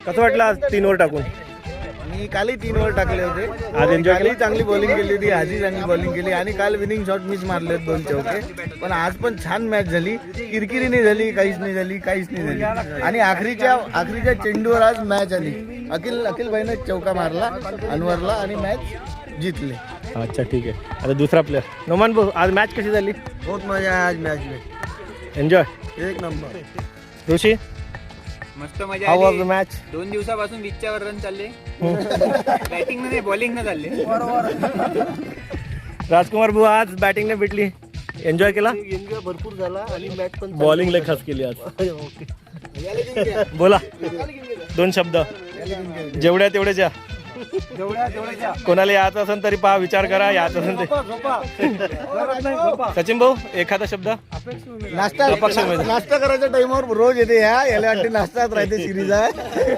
कसं वाटलं आज 3 ओव्हर टाकून? मी कालही 3 ओव्हर टाकले होते. आज enjoy कालही चांगली बॉलिंग केली होती, आजही चांगली बॉलिंग केली आणि काल विनिंग शॉट मिस मारले 2 चौके. पण आज पण छान मॅच झाली. किरकिरी नाही झाली, काहीच नाही झाली. आणि आखरीच्या चेंडूवर आज मॅच आली. अखिल भाईने चौका मारला अनवरला आणि मॅच जिंकले. अच्छा ठीक आहे. आता दुसरा प्लेअर नोमान भाऊ, आज मॅच कशी झाली? बहुत मजा आहे आज मॅच में. एन्जॉय. एक नंबर. ऋषी, मस्त मजा हाऊ वॉज द आली. मॅच? 2 दिवसापासून 20 वर रन चालले. बॅटिंग नाही बॉलिंग न चालले. राजकुमार भाऊ, आज बॅटिंगने भेटली, एन्जॉय केला? एन्जॉय भरपूर झाला आणि मॅच पण बॉलिंग लय खास केली आज. बोला 2 शब्द जेवढ्या तेवढ्याच्या. कोणाला यायचं असेल तरी पहा, विचार करा. यायचं असेल ते सचिन भाऊ, एखादा शब्द. नाश्ता करायच्या टाइमवर रोज येते याला वाटते नाश्ताच राहते सिरीज आहे.